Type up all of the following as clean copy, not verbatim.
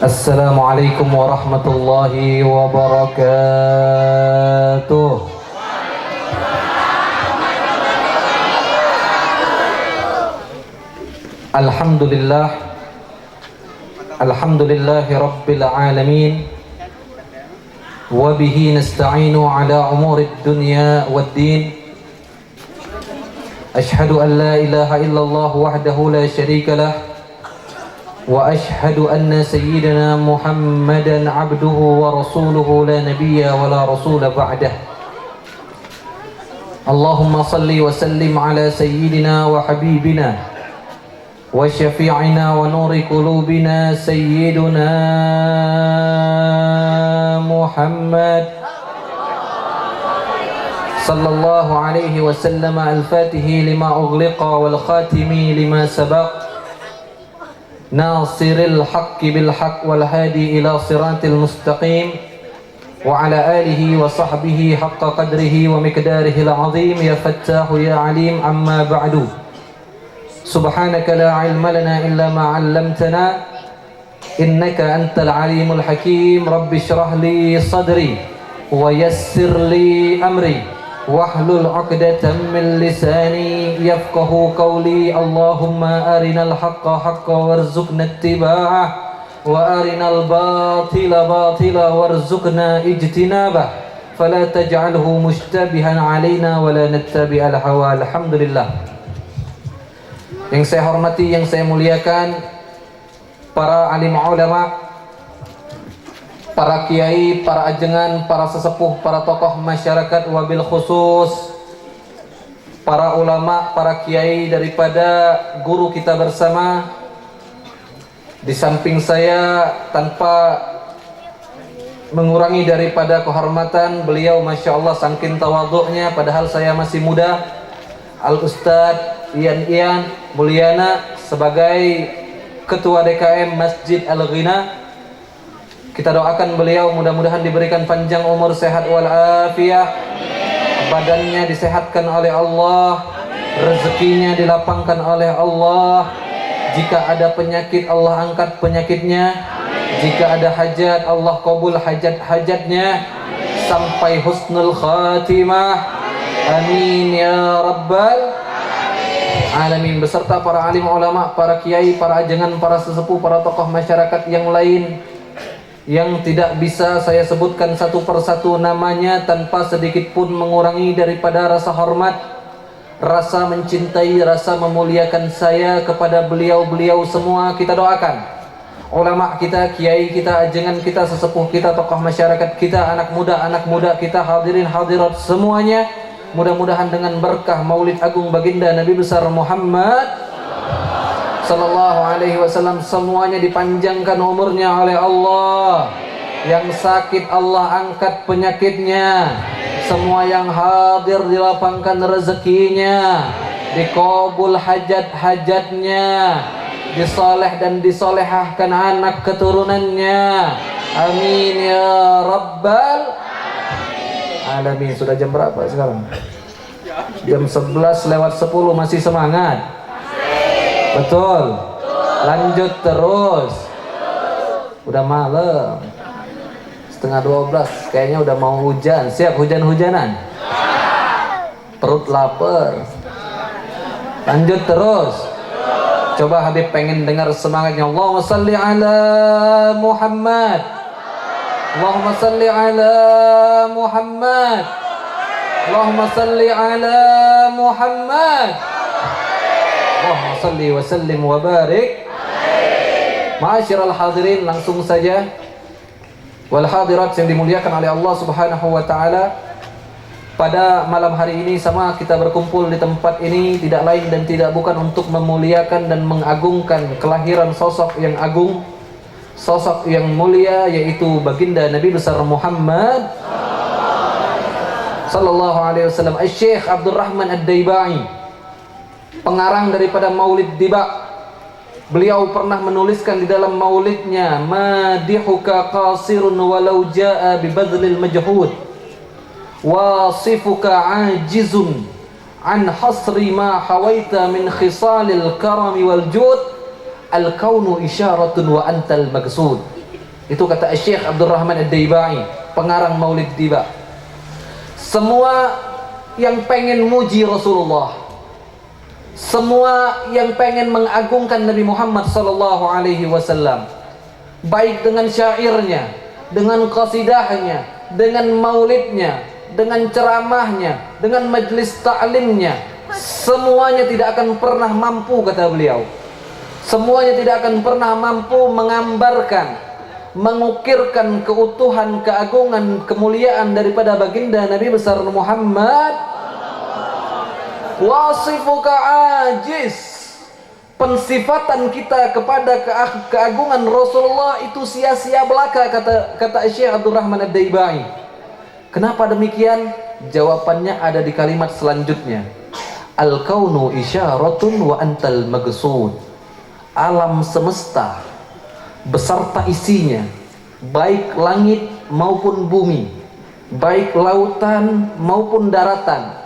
Assalamualaikum warahmatullahi wabarakatuh. Alhamdulillah, alhamdulillahi rabbil alamin. Wa bihi nasta'inu ala umuri dunya waddin. Ashhadu an la ilaha illallah wahdahu la syarika lah. وأشهد أن سيدنا محمدا عبده ورسوله لا نبي ولا رسول بعده اللهم صل وسلم على سيدنا وحبيبنا وشفيعنا ونور قلوبنا سيدنا محمد صلى الله عليه وسلم الفاتح لما أغلق والخاتم لما سبق ناصر الحق بالحق والهادي إلى صراط المستقيم وعلى آله وصحبه حق قدره ومقداره العظيم يا فتاح يا عليم أما بعد سبحانك لا علم لنا إلا ما علمتنا إنك أنت العليم الحكيم رب اشرح لي صدري ويسر لي أمري واحلل عقدة من لساني يفقه قولي اللهم أرنا الحق حقا وارزقنا اتباعه وأرنا الباطل باطلا وارزقنا اجتنابه فلا تجعله مشتبها علينا ولا نتبع الهوى. Alhamdulillah. Yang saya hormati, yang saya muliakan, para alim ulama, para kiai, para ajengan, para sesepuh, para tokoh masyarakat, wabil khusus para ulama, para kiai daripada guru kita bersama. Di samping saya, tanpa mengurangi daripada kehormatan beliau, Masya Allah saking tawaduknya, padahal saya masih muda, Al-Ustadz Ian Mulyana sebagai Ketua DKM Masjid Al-Ghina. Kita doakan beliau mudah-mudahan diberikan panjang umur, sehat walafiat, badannya disehatkan oleh Allah, rezekinya dilapangkan oleh Allah. Jika ada penyakit Allah angkat penyakitnya, jika ada hajat Allah kabul hajat-hajatnya sampai husnul khatimah. Amin ya rabbal alamin. Beserta para alim ulama, para kiai, para ajengan, para sesepuh, para tokoh masyarakat yang lain yang tidak bisa saya sebutkan satu persatu namanya tanpa sedikit pun mengurangi daripada rasa hormat, rasa mencintai, rasa memuliakan saya kepada beliau-beliau semua. Kita doakan ulama kita, kiai kita, ajengan kita, sesepuh kita, tokoh masyarakat kita, anak muda kita, hadirin hadirat semuanya, mudah-mudahan dengan berkah Maulid Agung Baginda Nabi besar Muhammad Sallallahu alaihi wasallam semuanya dipanjangkan umurnya oleh Allah. Yang sakit Allah angkat penyakitnya. Semua yang hadir dilapangkan rezekinya, dikabul hajat-hajatnya, disoleh dan disolehahkan anak keturunannya. Amin ya rabbal alamin. Sudah jam berapa sekarang? Jam 11:10. Masih semangat? Betul. Lanjut terus. Udah malam. 11:30. Kayaknya udah mau hujan. Siap hujan-hujanan? Perut lapar. Lanjut terus. Coba Habib pengen dengar semangatnya. Allahumma salli ala Muhammad. Allahumma salli ala Muhammad. Allahumma salli ala Muhammad. Allahumma salli wa sallim wa barik. Ma'asyiral hadirin, langsung saja wal hadirat yang dimuliakan oleh Allah Subhanahu wa taala. Pada malam hari ini sama kita berkumpul di tempat ini tidak lain dan tidak bukan untuk memuliakan dan mengagungkan kelahiran sosok yang agung, sosok yang mulia, yaitu baginda Nabi besar Muhammad sallallahu alaihi wasallam. Syekh Abdurrahman Ad-Daibai, pengarang daripada Maulid Diba, beliau pernah menuliskan di dalam maulidnya, madihuka qasirun walau jaa bibadlil majhud, wasifuka ajizun an hasri ma hawaita min khisalil karami wal jud, al kaunu isyaratun wa antal maksud. Itu kata Syekh Abdurrahman Ad-Daibai, pengarang Maulid Tiba. Semua yang pengen muji Rasulullah, semua yang pengen mengagungkan Nabi Muhammad sallallahu alaihi wasallam, baik dengan syairnya, dengan qasidahnya, dengan maulidnya, dengan ceramahnya, dengan majlis ta'limnya, semuanya tidak akan pernah mampu, kata beliau, semuanya tidak akan pernah mampu menggambarkan, mengukirkan keutuhan, keagungan, kemuliaan daripada baginda Nabi besar Muhammad. Wasifuka ajiz, pensifatan kita kepada keagungan Rasulullah itu sia-sia belaka, kata Syekh Abdurrahman Ad-Daibai. Kenapa demikian? Jawabannya ada di kalimat selanjutnya. Al-kaunu isyaratun wa antal magsud. Alam semesta beserta isinya, baik langit maupun bumi, baik lautan maupun daratan,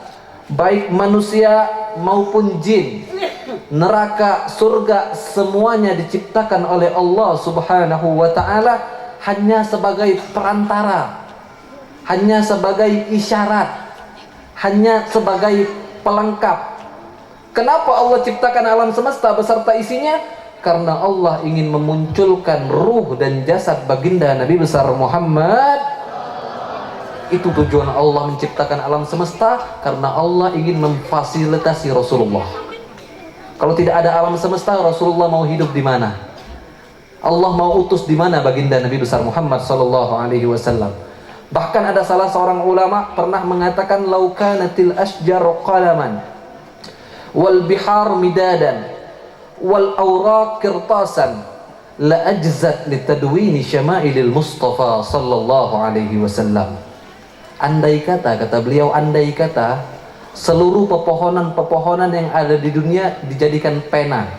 baik manusia maupun jin, neraka, surga, semuanya diciptakan oleh Allah Subhanahu wa ta'ala hanya sebagai perantara, hanya sebagai isyarat, hanya sebagai pelengkap. Kenapa Allah ciptakan alam semesta beserta isinya? Karena Allah ingin memunculkan ruh dan jasad baginda Nabi besar Muhammad. Itu tujuan Allah menciptakan alam semesta, karena Allah ingin memfasilitasi Rasulullah. Kalau tidak ada alam semesta, Rasulullah mau hidup di mana? Allah mau utus di mana baginda Nabi besar Muhammad sallallahu alaihi wasallam? Bahkan ada salah seorang ulama pernah mengatakan, "Lau kanatil asjaru qalaman wal bihar midadan wal awraq kirtasan la ajzat litadwini syama'ilil Mustafa sallallahu alaihi wasallam." Andai kata beliau, andai kata seluruh pepohonan yang ada di dunia dijadikan pena,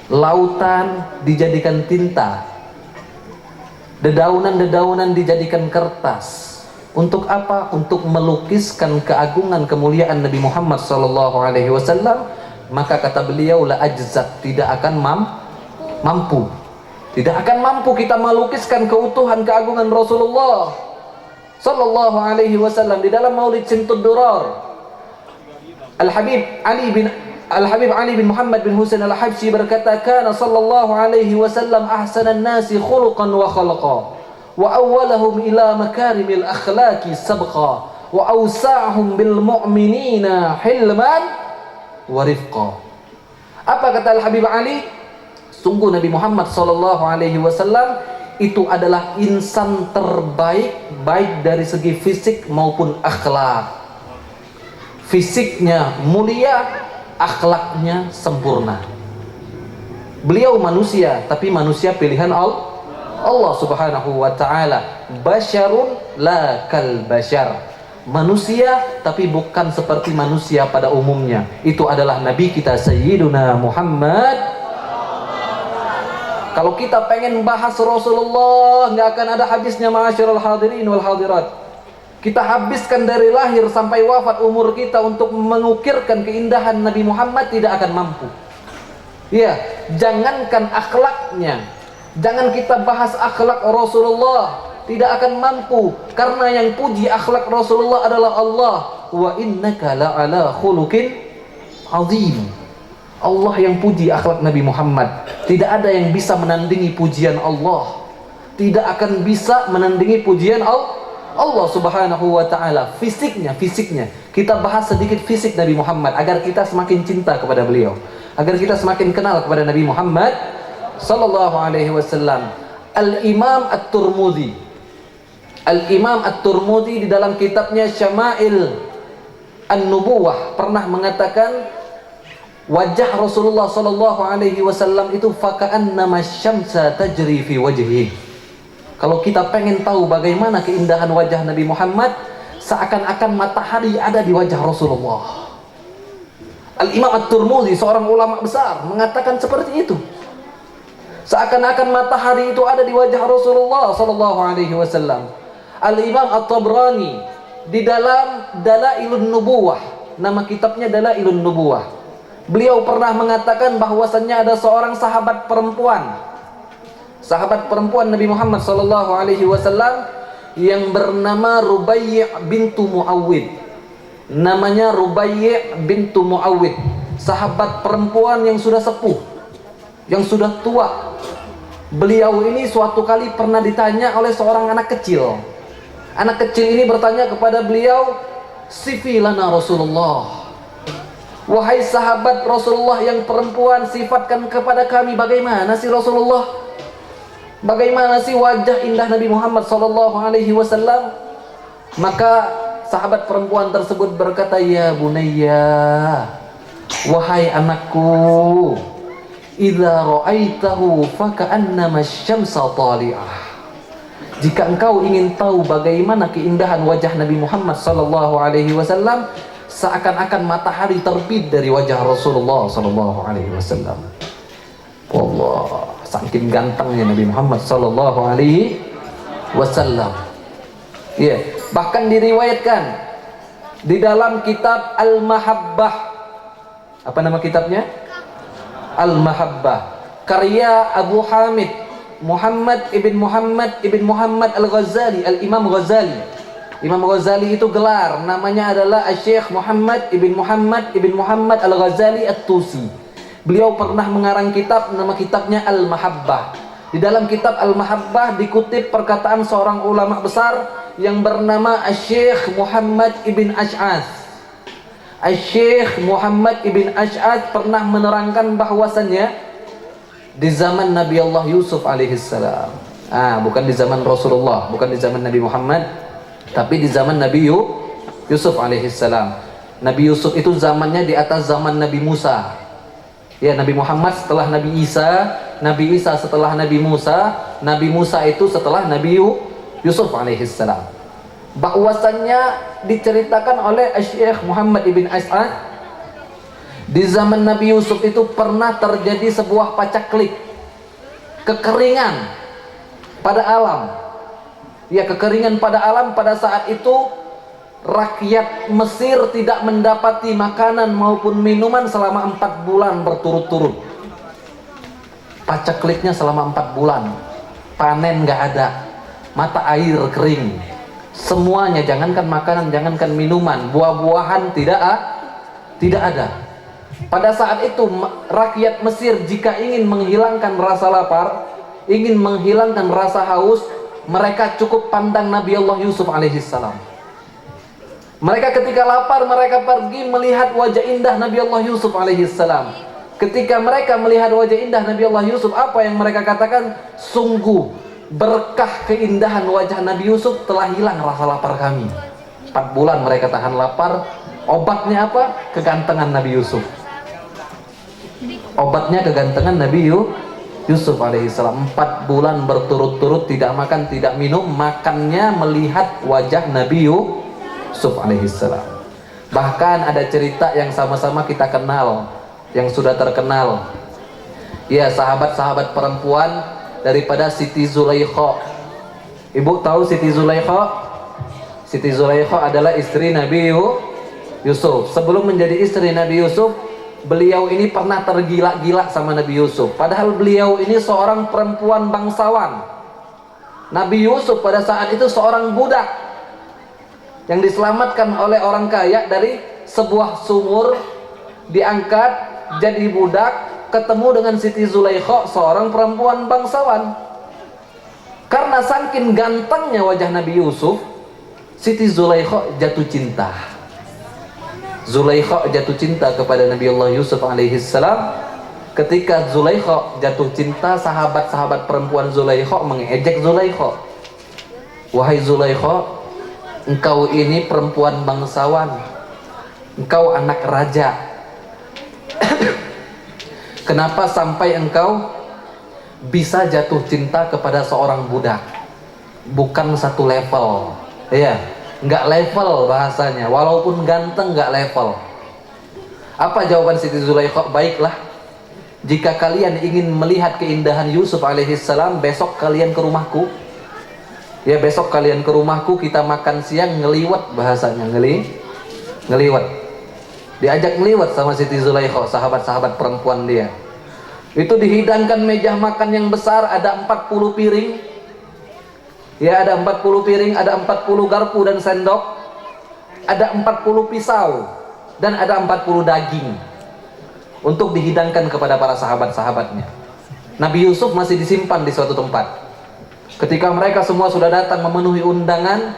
lautan dijadikan tinta, dedaunan dijadikan kertas. Untuk apa? Untuk melukiskan keagungan kemuliaan Nabi Muhammad sallallahu alaihi wasallam. Maka kata beliau, la ajzat, tidak akan mampu. Tidak akan mampu kita melukiskan keutuhan keagungan Rasulullah sallallahu alaihi wasallam. Di dalam Maulid Simtud Durar, Al-Habib Ali bin Muhammad bin Husain Al-Habsyi berkata, "Kana sallallahu alaihi wasallam ahsanan nasi khuluqan wa khalaqa, wa awwalahum ila makarimil akhlaqi sabqa, wa awsa'hum bil mu'minina hilman warifqa." Apa kata Al-Habib Ali? Sungguh Nabi Muhammad sallallahu alaihi wasallam itu adalah insan terbaik, baik dari segi fisik maupun akhlak. Fisiknya mulia, akhlaknya sempurna. Beliau manusia, tapi manusia pilihan Allah Subhanahu wa ta'ala. Basyarun la kal basyar, manusia tapi bukan seperti manusia pada umumnya. Itu adalah Nabi kita Sayyiduna Muhammad. Kalau kita pengen bahas Rasulullah, nggak akan ada habisnya, ma'asyiral hadirin wal hadirat. Kita habiskan dari lahir sampai wafat umur kita untuk mengukirkan keindahan Nabi Muhammad, tidak akan mampu. Ya, jangankan akhlaknya, jangan kita bahas akhlak Rasulullah, tidak akan mampu, karena yang puji akhlak Rasulullah adalah Allah. Wa innaka la'ala khuluqin azim. Allah yang puji akhlak Nabi Muhammad. Tidak ada yang bisa menandingi pujian Allah. Tidak akan bisa menandingi pujian Allah Subhanahu wa ta'ala. Fisiknya. Kita bahas sedikit fisik Nabi Muhammad agar kita semakin cinta kepada beliau, agar kita semakin kenal kepada Nabi Muhammad sallallahu alaihi wasallam. Al-Imam At-Turmudi di dalam kitabnya Syama'il An-Nubuwah pernah mengatakan, wajah Rasulullah sallallahu alaihi wasallam itu faka'annama syamsa tajri fi wajhi. Kalau kita pengen tahu bagaimana keindahan wajah Nabi Muhammad, seakan-akan matahari ada di wajah Rasulullah. Al-Imam At-Turmudi, seorang ulama besar, mengatakan seperti itu. Seakan-akan matahari itu ada di wajah Rasulullah sallallahu alaihi wasallam. Al-Imam At-Tabrani di dalam Dalailun Nubuwah, nama kitabnya Dalailun Nubuwah, beliau pernah mengatakan bahwasannya ada seorang sahabat perempuan. sahabat perempuan Nabi Muhammad sallallahu alaihi wasallam yang bernama Rubai' bintu Muawwid. Namanya Rubai' bintu Muawwid, sahabat perempuan yang sudah sepuh, yang sudah tua. Beliau ini suatu kali pernah ditanya oleh seorang anak kecil. Anak kecil ini bertanya kepada beliau, "Sifi lana Rasulullah." Wahai sahabat Rasulullah yang perempuan, sifatkan kepada kami bagaimana sih Rasulullah? Bagaimana sih wajah indah Nabi Muhammad sallallahu alaihi wasallam? Maka sahabat perempuan tersebut berkata, "Ya bunayya, wahai anakku, idza ra'aitahu faka'annama asy-syamsa tali'ah." Jika engkau ingin tahu bagaimana keindahan wajah Nabi Muhammad sallallahu alaihi wasallam, seakan-akan matahari terbit dari wajah Rasulullah sallallahu alaihi wasallam. Wallah, saking gantengnya Nabi Muhammad sallallahu alaihi wasallam. Ya, bahkan diriwayatkan di dalam kitab Al-Mahabbah. Apa nama kitabnya? Al-Mahabbah, karya Abu Hamid Muhammad ibn Muhammad Al-Ghazali, Al-Imam Ghazali. Imam Ghazali itu gelar, namanya adalah Syekh Muhammad ibn Muhammad Al-Ghazali At-Tusi. Beliau pernah mengarang kitab, nama kitabnya Al-Mahabbah. Di dalam kitab Al-Mahabbah dikutip perkataan seorang ulama besar yang bernama Syekh Muhammad ibn Ash'ath. Syekh Muhammad ibn Ash'ath pernah menerangkan bahwasannya di zaman Nabi Allah Yusuf alaihissalam, bukan di zaman Rasulullah, bukan di zaman Nabi Muhammad, tapi di zaman Nabi Yusuf alaihissalam. Nabi Yusuf itu zamannya di atas zaman Nabi Musa. Ya, Nabi Muhammad setelah Nabi Isa, Nabi Isa setelah Nabi Musa, Nabi Musa itu setelah Nabi Yusuf alaihissalam. Bahwasannya diceritakan oleh Syekh Muhammad ibn Ash'ath, di zaman Nabi Yusuf itu pernah terjadi sebuah pacaklik, kekeringan pada alam. Ya, kekeringan pada alam. Pada saat itu rakyat Mesir tidak mendapati makanan maupun minuman selama 4 bulan berturut-turut. Pacakliknya selama 4 bulan, panen gak ada, mata air kering, semuanya, jangankan makanan, jangankan minuman, buah-buahan tidak ada. Pada saat itu rakyat Mesir jika ingin menghilangkan rasa lapar, ingin menghilangkan rasa haus, mereka cukup pandang Nabi Allah Yusuf alaihissalam. Mereka ketika lapar, mereka pergi melihat wajah indah Nabi Allah Yusuf alaihissalam. Ketika mereka melihat wajah indah Nabi Allah Yusuf, apa yang mereka katakan? Sungguh berkah keindahan wajah Nabi Yusuf, telah hilang rasa lapar kami. 4 bulan mereka tahan lapar. Obatnya apa? Kegantengan Nabi Yusuf. Obatnya kegantengan Nabi Yusuf alaihissalam. 4 bulan berturut-turut tidak makan, tidak minum. Makannya melihat wajah Nabi Yusuf alaihissalam. Bahkan ada cerita yang sama-sama kita kenal, yang sudah terkenal. Ya, sahabat-sahabat perempuan daripada Siti Zulaikha. Ibu tahu Siti Zulaikha? Siti Zulaikha adalah istri Nabi Yusuf. Sebelum menjadi istri Nabi Yusuf, beliau ini pernah tergila-gila sama Nabi Yusuf. Padahal beliau ini seorang perempuan bangsawan. Nabi Yusuf pada saat itu seorang budak yang diselamatkan oleh orang kaya dari sebuah sumur, diangkat jadi budak, ketemu dengan Siti Zulaikha, seorang perempuan bangsawan. Karena saking gantengnya wajah Nabi Yusuf, Siti Zulaikha jatuh cinta. Zulaikha jatuh cinta kepada Nabi Allah Yusuf alaihissalam. Ketika Zulaikha jatuh cinta, sahabat-sahabat perempuan Zulaikha mengejek Zulaikha. Wahai Zulaikha, engkau ini perempuan bangsawan, engkau anak raja. Kenapa sampai engkau bisa jatuh cinta kepada seorang budak? Bukan satu level, ya, nggak level bahasanya. Walaupun ganteng nggak level. Apa jawaban Siti Zulaikha? Baiklah, jika kalian ingin melihat keindahan Yusuf alaihissalam, besok kalian ke rumahku. Ya, besok kalian ke rumahku, kita makan siang, ngeliwat bahasanya, ngeliwat. Diajak ngeliwat sama Siti Zulaikha, sahabat-sahabat perempuan dia. Itu dihidangkan meja makan yang besar, ada 40 piring. Ya, ada 40 piring, ada 40 garpu dan sendok, ada 40 pisau, dan ada 40 daging untuk dihidangkan kepada para sahabat-sahabatnya. Nabi Yusuf masih disimpan di suatu tempat. Ketika mereka semua sudah datang memenuhi undangan,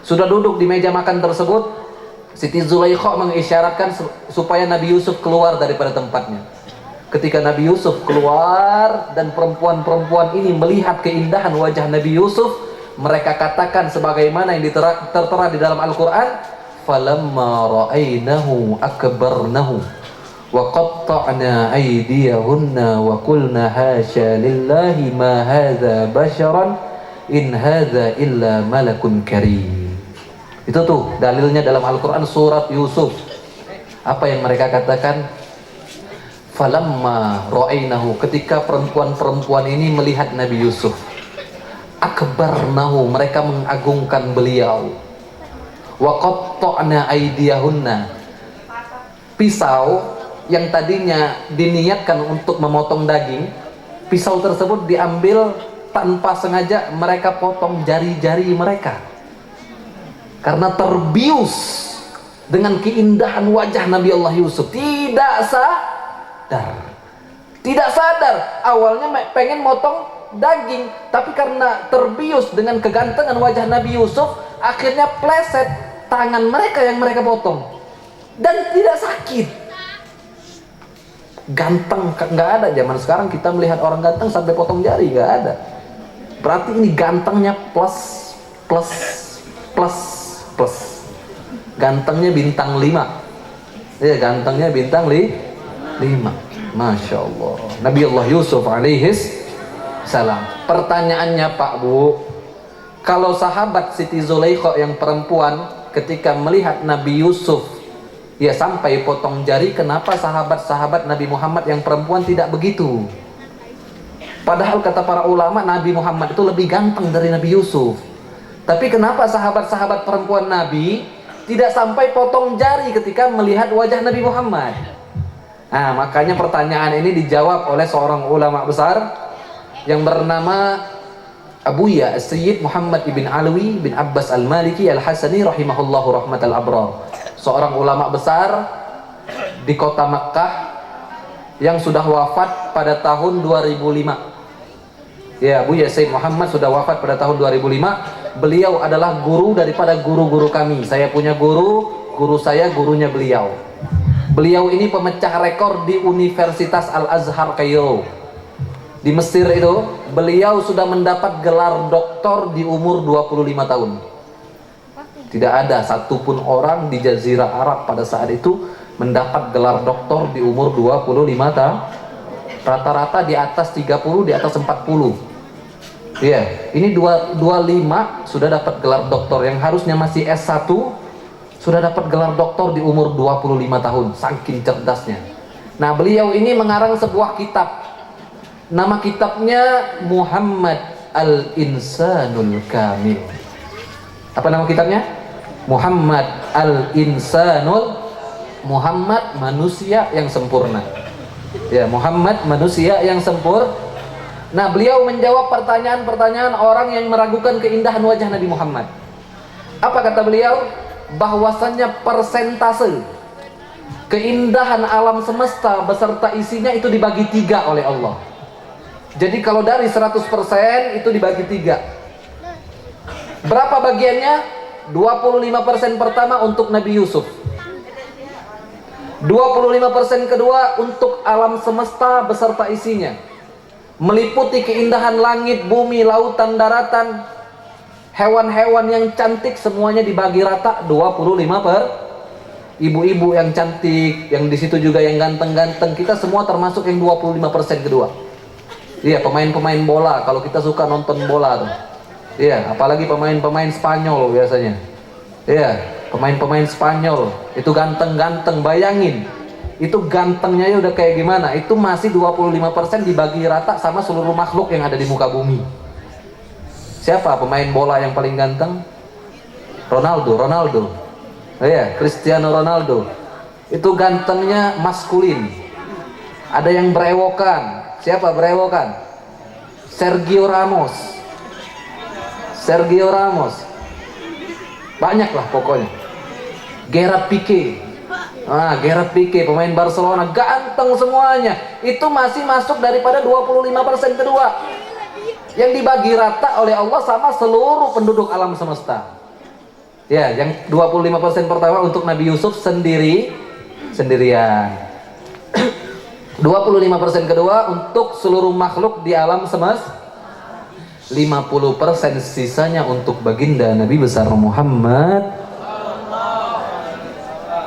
sudah duduk di meja makan tersebut, Siti Zulaikha mengisyaratkan supaya Nabi Yusuf keluar daripada tempatnya. Ketika Nabi Yusuf keluar dan perempuan-perempuan ini melihat keindahan wajah Nabi Yusuf, mereka katakan sebagaimana yang tertera di dalam Al-Quran, falamma ra'aynahu akbarnahu wa qatta'na aydiyahunna wa qulna hasya lillahi ma hadza basharan in hadza illa malakun karim. Itu tuh dalilnya dalam Al-Quran surat Yusuf. Apa yang mereka katakan? Falamma ra'aynahu, ketika perempuan-perempuan ini melihat Nabi Yusuf, akbarnahu, mereka mengagungkan beliau. Wa qatta'na aydiyahunna, pisau yang tadinya diniatkan untuk memotong daging, pisau tersebut diambil tanpa sengaja, mereka potong jari-jari mereka karena terbius dengan keindahan wajah Nabi Allah Yusuf. Tidak sadar awalnya pengen motong daging, tapi karena terbius dengan kegantengan wajah Nabi Yusuf, akhirnya pleset tangan mereka yang mereka potong, dan tidak sakit. Ganteng nggak ada zaman sekarang, kita melihat orang ganteng sampai potong jari, nggak ada. Berarti ini gantengnya plus plus plus plus, gantengnya bintang 5. Ya, gantengnya bintang 5. Masya Allah, Nabi Allah Yusuf alaihis salam. Pertanyaannya Pak Bu, kalau sahabat Siti Zulaikha yang perempuan ketika melihat Nabi Yusuf ya sampai potong jari, kenapa sahabat-sahabat Nabi Muhammad yang perempuan tidak begitu? Padahal kata para ulama Nabi Muhammad itu lebih ganteng dari Nabi Yusuf. Tapi kenapa sahabat-sahabat perempuan Nabi tidak sampai potong jari ketika melihat wajah Nabi Muhammad? Nah, makanya pertanyaan ini dijawab oleh seorang ulama besar yang bernama Abuya Sayyid Muhammad ibn Alwi bin Abbas al-Maliki al-Hasani rahimahullahu rahmatal abrar. Seorang ulama besar di kota Makkah yang sudah wafat pada tahun 2005. Ya, Abuya Sayyid Muhammad sudah wafat pada tahun 2005. Beliau adalah guru daripada guru-guru kami. Saya punya guru saya gurunya beliau. Beliau ini pemecah rekor di Universitas Al-Azhar Kairo di Mesir itu. Beliau sudah mendapat gelar doktor di umur 25 tahun. Tidak ada satupun orang di Jazirah Arab pada saat itu mendapat gelar doktor di umur 25 tahun. Rata-rata di atas 30, di atas 40. Iya, ini 25 sudah dapat gelar doktor, yang harusnya masih S1 sudah dapat gelar doktor di umur 25 tahun, saking cerdasnya. Nah, beliau ini mengarang sebuah kitab. Nama kitabnya Muhammad Al-Insanul Kamil. Apa nama kitabnya? Muhammad Al-Insanul, Muhammad manusia yang sempurna. Ya, Muhammad manusia yang sempurna. Nah, beliau menjawab pertanyaan-pertanyaan orang yang meragukan keindahan wajah Nabi Muhammad. Apa kata beliau? Bahwasannya persentase keindahan alam semesta beserta isinya itu dibagi 3 oleh Allah. Jadi kalau dari 100% itu dibagi 3. Berapa bagiannya? 25% pertama untuk Nabi Yusuf, 25% kedua untuk alam semesta beserta isinya, meliputi keindahan langit, bumi, lautan, daratan, hewan-hewan yang cantik, semuanya dibagi rata 25%. Ibu-ibu yang cantik, yang di situ juga yang ganteng-ganteng, kita semua termasuk yang 25% kedua. Iya, pemain-pemain bola, kalau kita suka nonton bola tuh. Iya, apalagi pemain-pemain Spanyol biasanya. Iya, pemain-pemain Spanyol itu ganteng-ganteng, bayangin. Itu gantengnya ya udah kayak gimana, itu masih 25% dibagi rata sama seluruh makhluk yang ada di muka bumi. Siapa pemain bola yang paling ganteng? Ronaldo. Iya, Cristiano Ronaldo. Itu gantengnya maskulin. Ada yang berewokan. Siapa berewokan? Sergio Ramos. Sergio Ramos. Banyak lah pokoknya. Gerard Pique. Gerard Pique pemain Barcelona, ganteng semuanya. Itu masih masuk daripada 25% kedua yang dibagi rata oleh Allah sama seluruh penduduk alam semesta. Ya, yang 25% pertama untuk Nabi Yusuf sendirian. 25% kedua untuk seluruh makhluk di alam semesta. 50% sisanya untuk baginda Nabi besar Muhammad.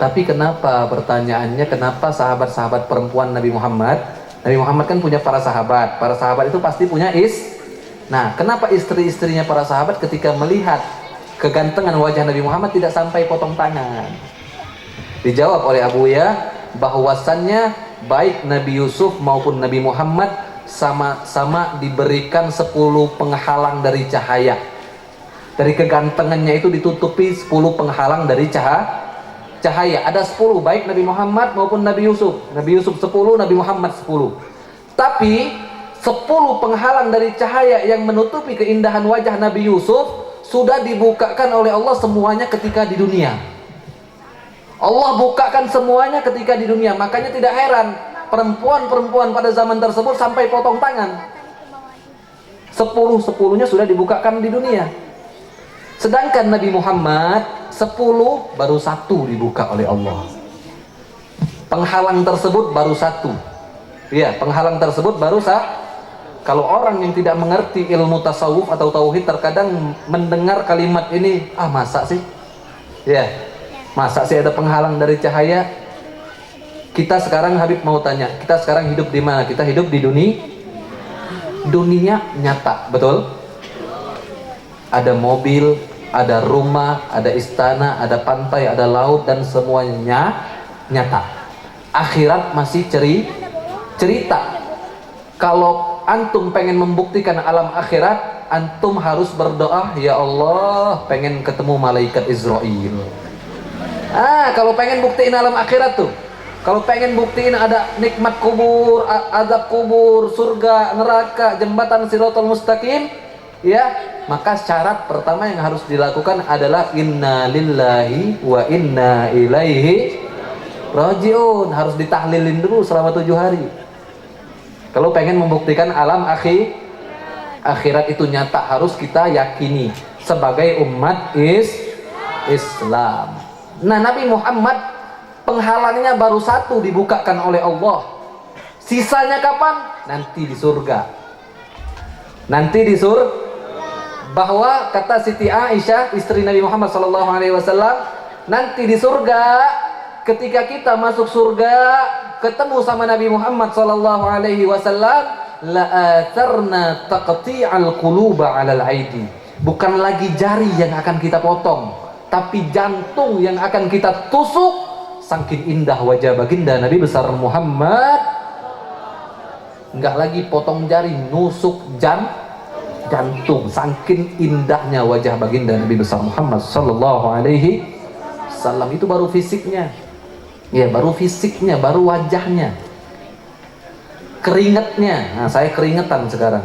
Tapi kenapa, pertanyaannya, kenapa sahabat-sahabat perempuan Nabi Muhammad kan punya para sahabat. Para sahabat itu pasti punya Nah, kenapa istri-istrinya para sahabat ketika melihat kegantengan wajah Nabi Muhammad tidak sampai potong tangan? Dijawab oleh Abu Ya bahwasannya baik Nabi Yusuf maupun Nabi Muhammad sama-sama diberikan 10 penghalang dari cahaya. Dari kegantengannya itu ditutupi 10 penghalang dari cahaya. Ada 10 baik Nabi Muhammad maupun Nabi Yusuf. Nabi Yusuf 10, Nabi Muhammad 10. Tapi 10 penghalang dari cahaya yang menutupi keindahan wajah Nabi Yusuf sudah dibukakan oleh Allah semuanya ketika di dunia. Allah bukakan semuanya ketika di dunia. Makanya tidak heran perempuan-perempuan pada zaman tersebut sampai potong tangan. 10-10-nya sudah dibukakan di dunia. Sedangkan Nabi Muhammad 10 baru 1 dibuka oleh Allah. Penghalang tersebut baru 1. Ya, penghalang tersebut baru 1. Kalau orang yang tidak mengerti ilmu tasawuf atau tauhid terkadang mendengar kalimat ini, masa sih? Ya, masa sih ada penghalang dari cahaya? Kita sekarang, Habib mau tanya, kita sekarang hidup di mana? Kita hidup di dunia nyata, betul? Ada mobil, ada rumah, ada istana, ada pantai, ada laut, dan semuanya nyata. Akhirat masih cerita. Kalau antum pengen membuktikan alam akhirat, antum harus berdoa, ya Allah, pengen ketemu malaikat Israel. Kalau pengen buktiin alam akhirat tuh, kalau pengen buktiin ada nikmat kubur, azab kubur, surga, neraka, jembatan Shiratal Mustaqim, ya, maka syarat pertama yang harus dilakukan adalah inna lillahi wa inna ilaihi rajiun. Harus ditahlilin dulu selama 7 hari. Kalau pengen membuktikan alam akhirat itu nyata, harus kita yakini sebagai umat Islam. Nah, Nabi Muhammad penghalangnya baru 1 dibukakan oleh Allah. Sisanya kapan? Nanti di surga. Bahwa kata Siti Aisyah istri Nabi Muhammad SAW, nanti di surga ketika kita masuk surga ketemu sama Nabi Muhammad SAW, la'atharna taqti'al quluba 'alal aidi. Bukan lagi jari yang akan kita potong, tapi jantung yang akan kita tusuk. Saking indah wajah baginda Nabi besar Muhammad. Enggak lagi potong jari, nusuk jantung. Saking indahnya wajah baginda Nabi besar Muhammad sallallahu alaihi wasallam. Itu baru fisiknya. Ya, baru fisiknya, baru wajahnya. Keringatnya. Nah, saya keringetan sekarang.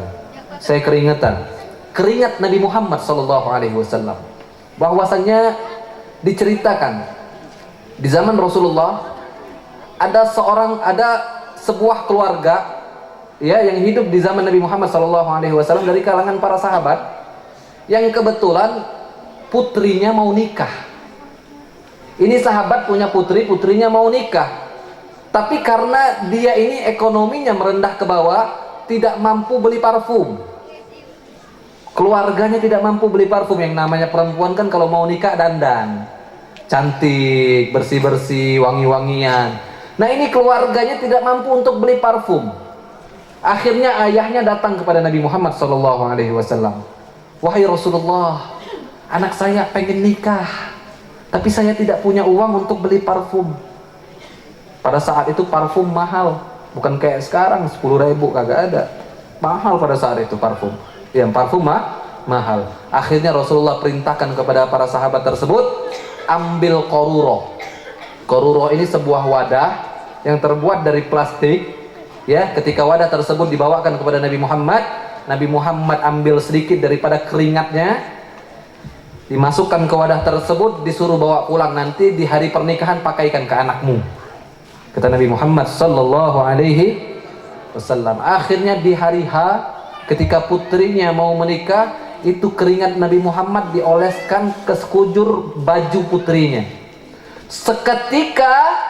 Keringat Nabi Muhammad sallallahu alaihi wasallam. Bahwasanya diceritakan di zaman Rasulullah ada sebuah keluarga, ya, yang hidup di zaman Nabi Muhammad SAW dari kalangan para sahabat, yang kebetulan putrinya mau nikah. Ini sahabat punya putrinya mau nikah, tapi karena dia ini ekonominya merendah ke bawah, tidak mampu beli parfum. Keluarganya tidak mampu beli parfum. Yang namanya perempuan kan kalau mau nikah dandan, cantik, bersih-bersih, wangi-wangian. Nah, ini keluarganya tidak mampu untuk beli parfum. Akhirnya ayahnya datang kepada Nabi Muhammad SAW. Wahai Rasulullah, anak saya pengen nikah, tapi saya tidak punya uang untuk beli parfum. Pada saat itu parfum mahal, bukan kayak sekarang 10.000 kagak ada. Mahal pada saat itu parfum. Yang parfum mahal. Akhirnya Rasulullah perintahkan kepada para sahabat tersebut, ambil koruro. Koruro ini sebuah wadah yang terbuat dari plastik, Ya, ketika wadah tersebut dibawakan kepada Nabi Muhammad, Nabi Muhammad ambil sedikit daripada keringatnya, dimasukkan ke wadah tersebut, disuruh bawa pulang, nanti di hari pernikahan pakaikan ke anakmu, kata Nabi Muhammad sallallahu alaihi wasallam. Akhirnya di hari H, ketika putrinya mau menikah, itu keringat Nabi Muhammad dioleskan ke sekujur baju putrinya. Seketika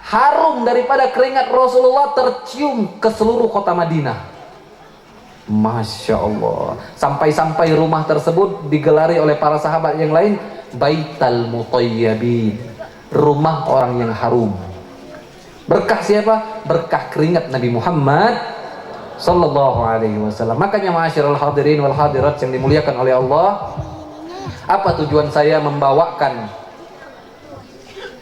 harum daripada keringat Rasulullah tercium ke seluruh kota Madinah. Masya Allah. Sampai-sampai rumah tersebut digelari oleh para sahabat yang lain Baital Mutayyabin, rumah orang yang harum. Berkah siapa? Berkah keringat Nabi Muhammad sallallahu alaihi wasallam. Makanya ma'asyiral hadirin wal hadirat yang dimuliakan oleh Allah, apa tujuan saya membawakan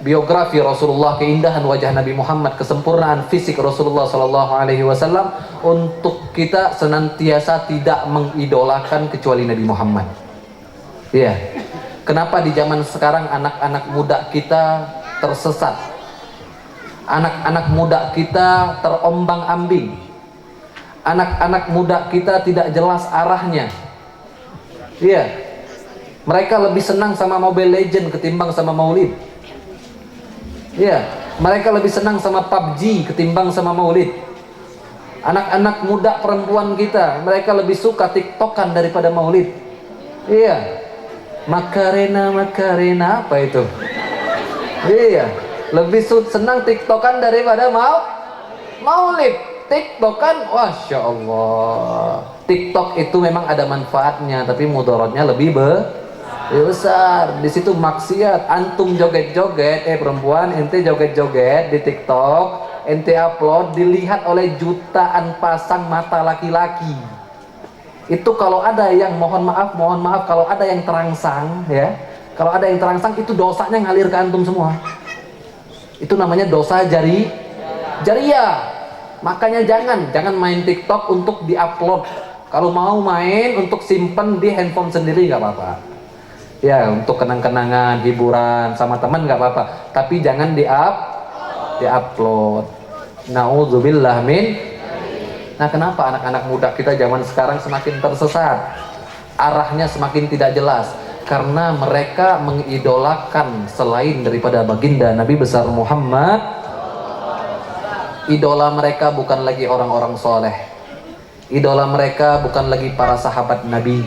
biografi Rasulullah, keindahan wajah Nabi Muhammad, kesempurnaan fisik Rasulullah sallallahu alaihi wasallam, untuk kita senantiasa tidak mengidolakan kecuali Nabi Muhammad. Iya. Kenapa di zaman sekarang anak-anak muda kita tersesat? Anak-anak muda kita terombang-ambing. Anak-anak muda kita tidak jelas arahnya. Iya. Mereka lebih senang sama Mobile Legend ketimbang sama Maulid. Ya, mereka lebih senang sama PUBG ketimbang sama Maulid. Anak-anak muda perempuan kita, mereka lebih suka TikTokan daripada Maulid. Iya. Makarena apa itu? Iya, lebih senang TikTokan daripada Maulid. TikTokan, Masya Allah. TikTok itu memang ada manfaatnya, tapi mudaratnya lebih besar. Di situ maksiat. Antum joget-joget, perempuan, ente joget-joget di TikTok, ente upload, dilihat oleh jutaan pasang mata laki-laki. Itu kalau ada yang mohon maaf kalau ada yang terangsang, ya. Kalau ada yang terangsang, itu dosanya ngalir ke antum semua. Itu namanya dosa jariyah. Makanya jangan main TikTok untuk diupload. Kalau mau main untuk simpen di handphone sendiri nggak apa-apa. Ya, untuk kenang-kenangan, hiburan sama teman nggak apa-apa, tapi jangan di-upload. Nauzubillah min. Nah, kenapa anak-anak muda kita zaman sekarang semakin tersesat? Arahnya semakin tidak jelas karena mereka mengidolakan selain daripada baginda Nabi besar Muhammad. Idola mereka bukan lagi orang-orang soleh. Idola mereka bukan lagi para sahabat Nabi.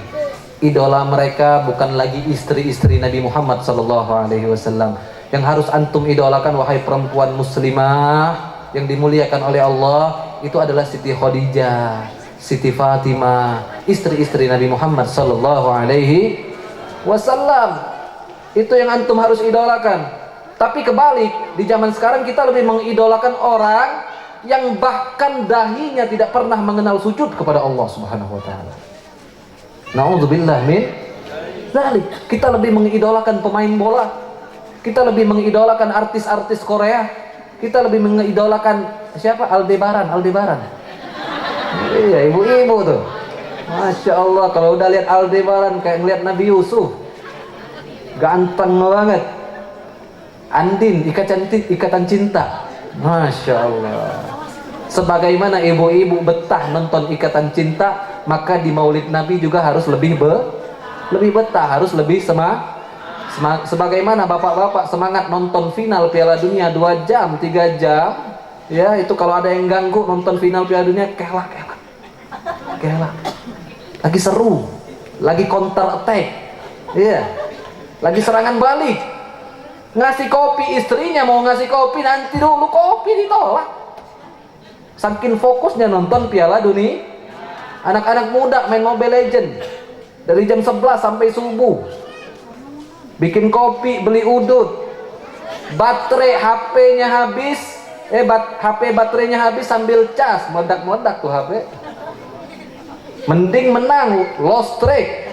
Idola mereka bukan lagi istri-istri Nabi Muhammad sallallahu alaihi wasallam. Yang harus antum idolakan, wahai perempuan muslimah yang dimuliakan oleh Allah, itu adalah Siti Khadijah, Siti Fatimah, istri-istri Nabi Muhammad sallallahu alaihi wasallam. Itu yang antum harus idolakan. Tapi kebalik, di zaman sekarang kita lebih mengidolakan orang yang bahkan dahinya tidak pernah mengenal sujud kepada Allah Subhanahu wa taala. Nauzubillah min dzalik. Kita lebih mengidolakan pemain bola. Kita lebih mengidolakan artis-artis Korea. Kita lebih mengidolakan siapa? Aldebaran. Iya, ibu-ibu tuh. Masya Allah, kalau udah lihat Aldebaran kayak ngeliat Nabi Yusuf. Ganteng banget. Andin, ikatan cinta. Masya Allah. Sebagaimana ibu-ibu betah nonton Ikatan Cinta, maka di Maulid Nabi juga harus lebih betah, harus lebih sebagaimana bapak-bapak semangat nonton final Piala Dunia 2 jam, 3 jam, ya, itu kalau ada yang ganggu nonton final Piala Dunia, kelak. Lagi seru, lagi counter attack, iya, lagi serangan balik. Ngasih kopi, istrinya mau ngasih kopi, nanti dulu kopi ditolak. Saking fokusnya nonton Piala Dunia. Anak-anak muda main Mobile Legend dari jam 11 sampai subuh. Bikin kopi, beli udut. Baterai HP-nya habis, HP baterainya habis sambil cas, meledak-meledak tuh HP. Mending menang, lost streak.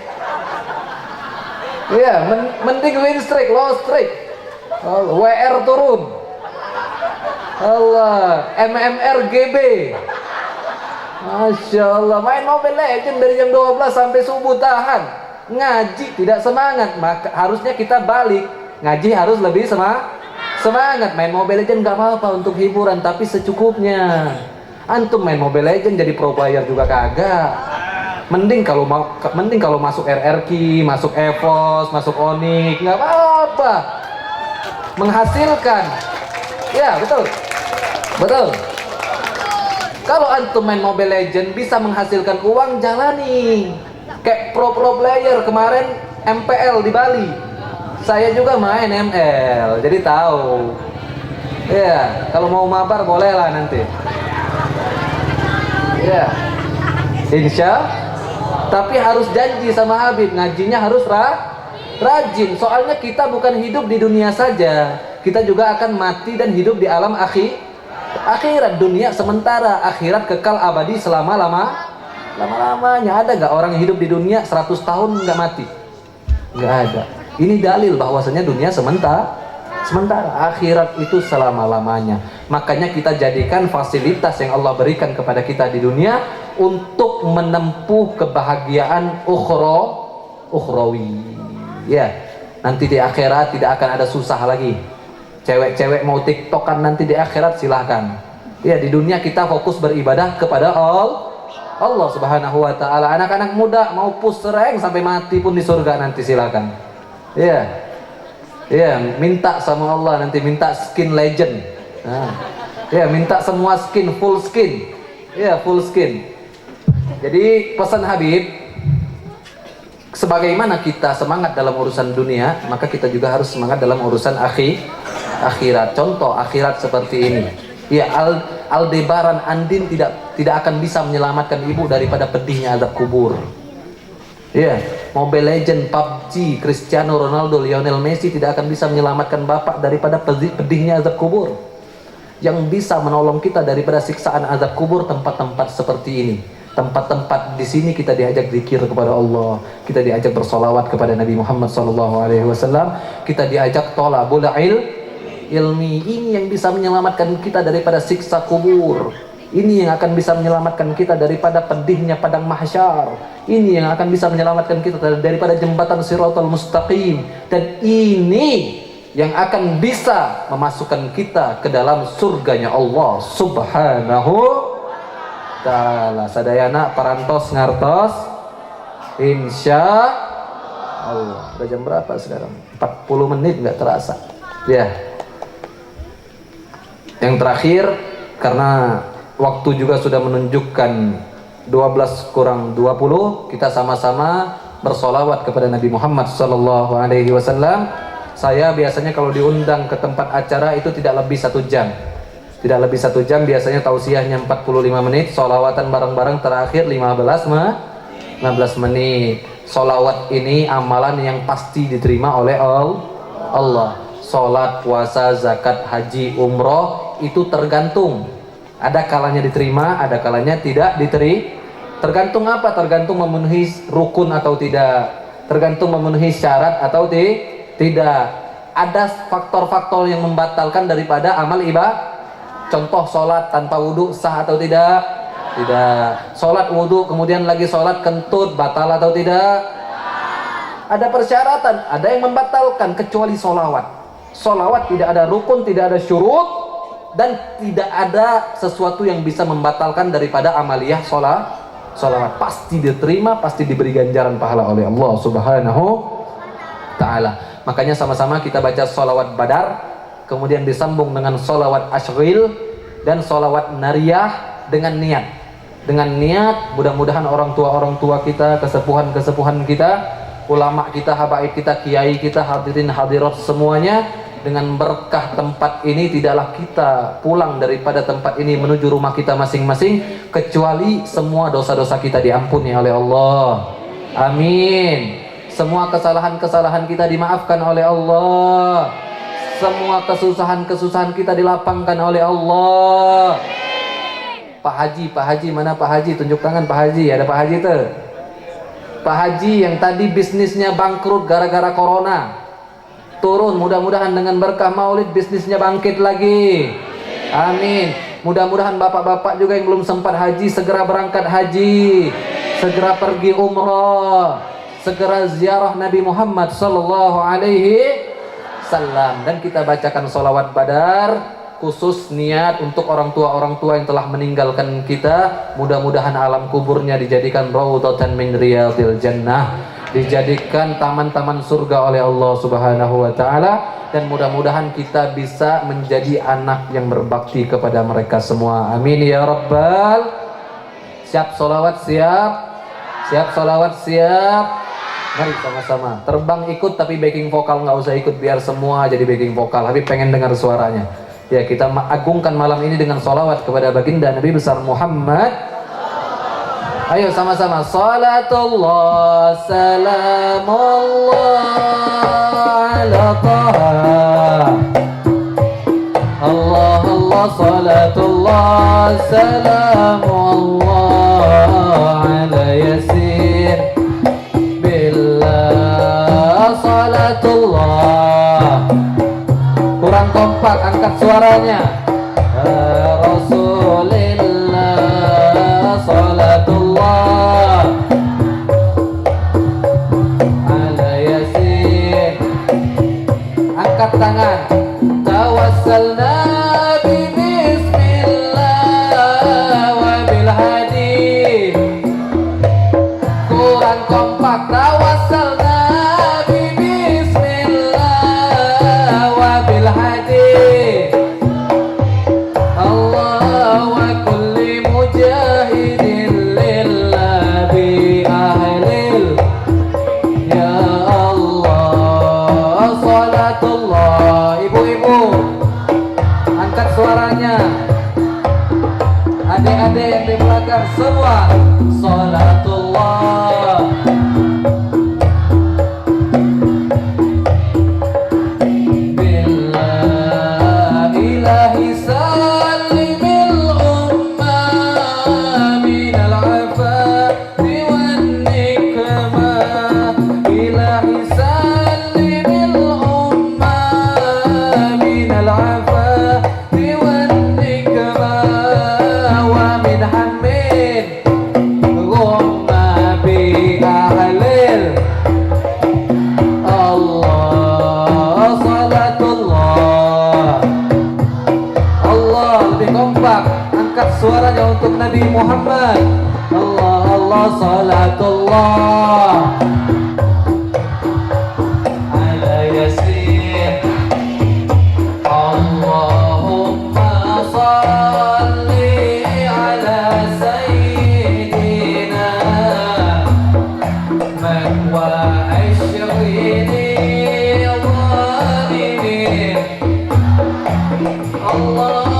Iya, mending win streak, lost streak. WR turun. Allah, MMR GB. Masya Allah, main Mobile Legend dari jam 12 sampai subuh tahan. Ngaji tidak semangat, maka harusnya kita balik. Ngaji harus lebih semangat. Main Mobile Legend gak apa-apa untuk hiburan, tapi secukupnya. Antum main Mobile Legend jadi pro player juga kagak. Mending kalau masuk RRQ, masuk EVOS, masuk Onyx, nggak apa-apa. Menghasilkan. Ya, betul. Betul. Kalau antum main Mobile Legend bisa menghasilkan uang, jalani. Kayak pro player kemarin MPL di Bali. Saya juga main ML, jadi tahu. Ya, kalau mau mabar bolehlah nanti. Ya, insya. Tapi harus janji sama Habib, ngajinya harus rajin. Soalnya kita bukan hidup di dunia saja, kita juga akan mati dan hidup di alam akhirat. Dunia sementara, akhirat kekal abadi selama-lamanya. Ada nggak orang hidup di dunia 100 tahun nggak mati? Nggak ada. Ini dalil bahwasanya dunia sementara, akhirat itu selama-lamanya. Makanya kita jadikan fasilitas yang Allah berikan kepada kita di dunia untuk menempuh kebahagiaan ukhrawi. Ya, nanti di akhirat tidak akan ada susah lagi. Cewek-cewek mau tiktokan nanti di akhirat silahkan. Ya, di dunia kita fokus beribadah kepada Allah Subhanahu wa ta'ala. Anak-anak muda mau pusreng sampai mati pun di surga nanti silahkan. Ya, minta sama Allah nanti, minta skin legend. Nah, ya, minta semua skin, full skin. Ya, full skin. Jadi pesan Habib, sebagaimana kita semangat dalam urusan dunia, maka kita juga harus semangat dalam urusan akhirat. Contoh akhirat seperti ini. Ya, Aldebaran Andin tidak akan bisa menyelamatkan ibu daripada pedihnya azab kubur. Ya, Mobile Legend, PUBG, Cristiano Ronaldo, Lionel Messi tidak akan bisa menyelamatkan bapak daripada pedihnya azab kubur. Yang bisa menolong kita daripada siksaan azab kubur tempat-tempat seperti ini. Tempat-tempat di sini kita diajak zikir kepada Allah, kita diajak bersolawat kepada Nabi Muhammad SAW, kita diajak tolabul ilmi. Ini yang bisa menyelamatkan kita daripada siksa kubur. Ini yang akan bisa menyelamatkan kita daripada pedihnya padang mahsyar. Ini yang akan bisa menyelamatkan kita daripada jembatan Shiratal Mustaqim. Dan ini yang akan bisa memasukkan kita ke dalam surganya Allah Subhanahu ta'ala. Sadayana parantos ngartos insya Allah. Udah jam berapa sekarang? 40 menit nggak terasa. Ya. Yang terakhir, karena waktu juga sudah menunjukkan 12:20, kita sama-sama bersolawat kepada Nabi Muhammad SAW. Saya biasanya kalau diundang ke tempat acara itu tidak lebih 1 jam. Tidak lebih 1 jam, biasanya tausiahnya 45 menit, solawatan bareng-bareng terakhir 15 menit. Solawat ini amalan yang pasti diterima oleh Allah. Sholat, puasa, zakat, haji, umroh itu tergantung. Ada kalanya diterima, ada kalanya tidak diterima. Tergantung apa? Tergantung memenuhi rukun atau tidak. Tergantung memenuhi syarat atau tidak. Ada faktor-faktor yang membatalkan daripada amal ibadah. Contoh sholat tanpa wudhu sah atau tidak? Tidak. Sholat wudhu kemudian lagi sholat kentut batal atau tidak? Ada persyaratan. Ada yang membatalkan kecuali sholawat. Sholawat tidak ada rukun, tidak ada syurut, dan tidak ada sesuatu yang bisa membatalkan daripada amaliyah sholawat. Pasti diterima, pasti diberi ganjaran pahala oleh Allah Subhanahu ta'ala. Makanya sama-sama kita baca sholawat Badar, kemudian disambung dengan sholawat Ashril dan sholawat Nariyah dengan niat mudah-mudahan orang tua kita, kesepuhan kita, ulama kita, habaib kita, kiai kita, hadirin hadirat semuanya, dengan berkah tempat ini tidaklah kita pulang daripada tempat ini menuju rumah kita masing-masing kecuali semua dosa-dosa kita diampuni oleh Allah. Amin. Semua kesalahan-kesalahan kita dimaafkan oleh Allah. Semua kesusahan-kesusahan kita dilapangkan oleh Allah. Pak Haji, mana Pak Haji? Tunjuk tangan Pak Haji. Ada Pak Haji tuh? Pak Haji yang tadi bisnisnya bangkrut gara-gara corona, turun, mudah-mudahan dengan berkah maulid bisnisnya bangkit lagi. Amin. Mudah-mudahan bapak-bapak juga yang belum sempat haji segera berangkat haji, segera pergi umrah, segera ziarah Nabi Muhammad sallallahu alaihi wasallam. Dan kita bacakan sholawat Badar, khusus niat untuk orang tua yang telah meninggalkan kita. Mudah-mudahan alam kuburnya dijadikan raudhatan min riyadil jannah, dijadikan taman-taman surga oleh Allah Subhanahu wa taala, dan mudah-mudahan kita bisa menjadi anak yang berbakti kepada mereka semua. Amin ya rabbal. Siap solawat? Siap. Siap solawat? Siap. Mari sama-sama terbang ikut, tapi backing vokal nggak usah ikut, biar semua jadi backing vokal. Habib pengen dengar suaranya. Ya, kita agungkan malam ini dengan salawat kepada baginda Nabi besar Muhammad. Ayo sama-sama. Salatullah salamullah ala taha. Allah Allah salatullah salamullah ala yasin. Billah salatullah. Kurang kompak, angkat suaranya. Rasulillah salatullah ala yasin. Angkat tangan. Tawassalna bi bismillah wa bil hadi. Kurang kompak. Tawassalna suaranya. Adik-adik yang di belakang semua. Salatullah billah ilahi salimil ummah minal afati wan nikmah. Ilahi salimil ummah minal afati suaranya untuk Nabi Muhammad. Allah Allah salatullah ala yasin. Allahumma salli ala sayyidina man wa ashghini zalimin. Allah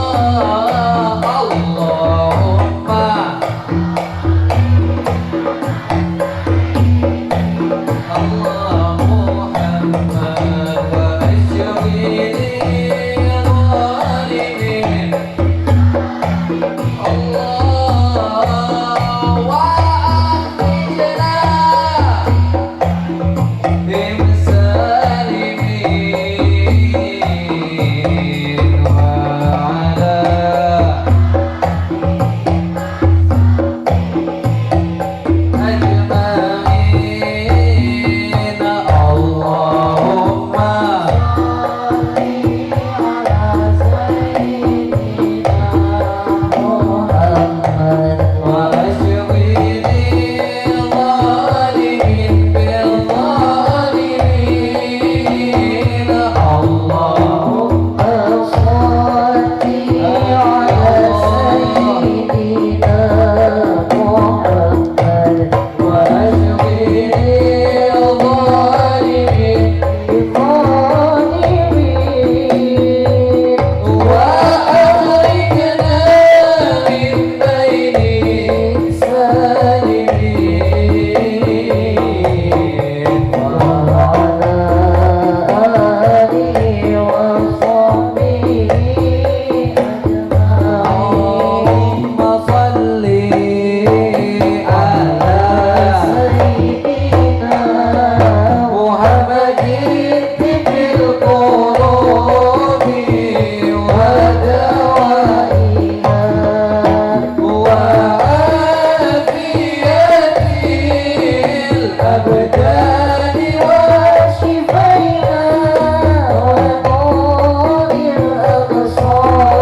Oh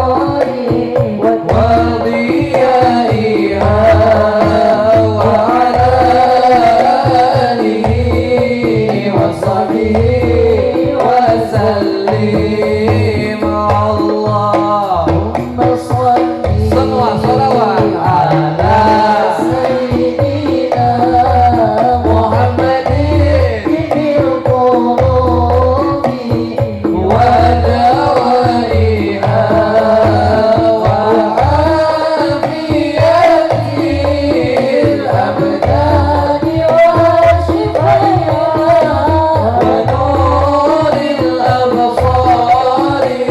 sahbihi wa sallim. Allahumma shalli semua sholawat ala sayyidina Muhammadin bil qulubi wa dawaiha wa afiyatil abdani wa shifaiha wa nuril absari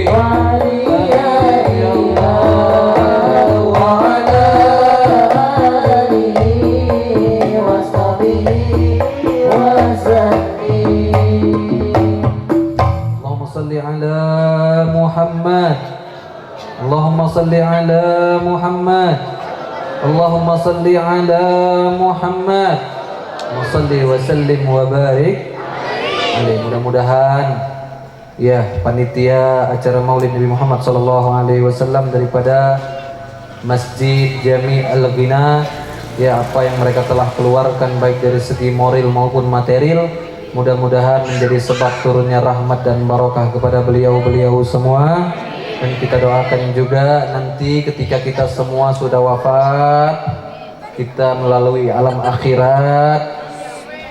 wa aliyah wa ala alihi wa sahbihi wa sallim. Allahumma salli ala Muhammad. Allahumma salli ala Muhammad. Allahumma salli ala Muhammad. Wa salli wa sallim wa barik alaihi. Mudah-mudahan ya panitia acara Maulid Nabi Muhammad sallallahu alaihi wasallam daripada Masjid Jami Al-Ghina, ya apa yang mereka telah keluarkan baik dari segi moral maupun material, mudah-mudahan menjadi sebab turunnya rahmat dan barokah kepada beliau-beliau semua. Dan kita doakan juga nanti ketika kita semua sudah wafat, kita melalui alam akhirat,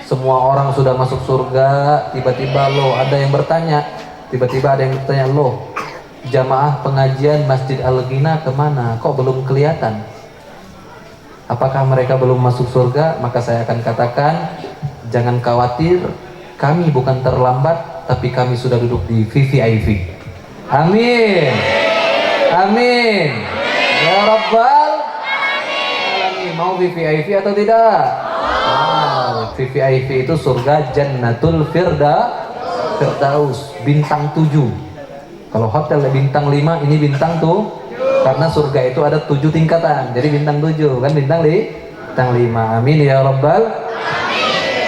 semua orang sudah masuk surga, tiba-tiba ada yang bertanya, loh, jamaah pengajian Masjid Al-Ghina kemana? Kok belum kelihatan? Apakah mereka belum masuk surga? Maka saya akan katakan, jangan khawatir, kami bukan terlambat, tapi kami sudah duduk di VVIP. Amin. Amin. Ya Rabbal Alamin. Mau VVIP atau tidak? VVIP itu surga Jannatul Firdaus, bintang 7. Kalau hotel bintang 5, ini bintang tuh. Karena surga itu ada 7 tingkatan. Jadi bintang 7 kan bintang 5. Amin ya Rabbal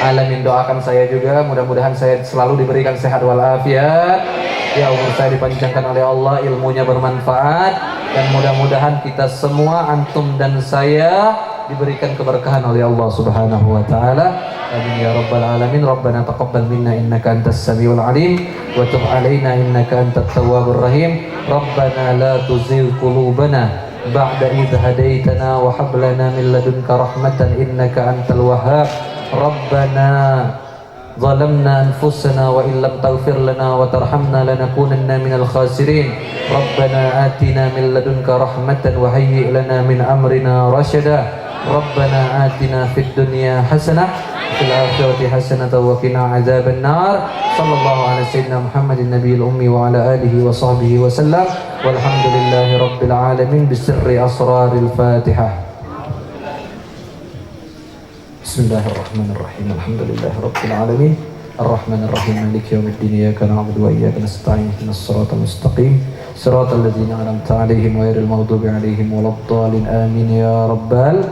Alamin. Doakan saya juga, mudah-mudahan saya selalu diberikan sehat walafiat. Ya umur saya dipanjangkan oleh Allah, ilmunya bermanfaat, dan mudah-mudahan kita semua, antum dan saya, diberikan keberkahan oleh Allah Subhanahu wa taala. Amin ya rabbal alamin. Rabbana taqabbal minna innaka antas samiul alim wa tub alaina innaka antat tawwabur rahim. Rabbana la tuzigh qulubana ba'da idh hadaitana wa hab lana min ladunka rahmatan innaka antal wahhab. Rabbana ظلمنا أنفسنا وإن لم تغفر لنا وترحمنا لنكونن من الخاسرين. ربنا آتنا من لدنك رحمة وهيئ لنا من أمرنا رشدا. ربنا آتنا في الدنيا حسنة وفي الآخرة حسنة وقنا عذاب النار. صلى الله على سيدنا محمد النبي الأمي وعلى آله وصحبه وسلم والحمد لله رب العالمين بسر أسرار الفاتحة. Bismillahirrahmanirrahim. Alhamdulillahirabbil alamin. Arrahmanirrahim. Maliki yaumiddin. Iyyaka na'budu wa iyyaka nasta'in. Ihdinas siratal mustaqim. Siratal ladzina an'amta 'alaihim ghairil maghdubi 'alaihim waladdallin. Amin ya rabbal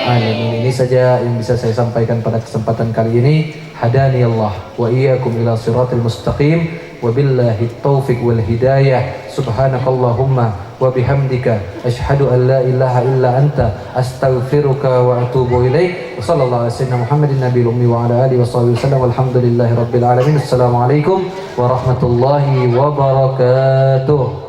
alamin. Ini saja yang bisa saya sampaikan pada kesempatan kali ini. Hadani Allah wa iyyakum ila siratal mustaqim. Wabillahi taufiq wal hidayah. Subhanakallahumma wa bihamdika asyhadu an la ilaha illa anta astaghfiruka wa atubu ilaik. Wa sallallahu alaihi wasallam Muhammadin nabiyil ummi wa ala alihi washabihi wasallam. Walhamdulillahi rabbil alamin. Assalamualaikum warahmatullahi wabarakatuh.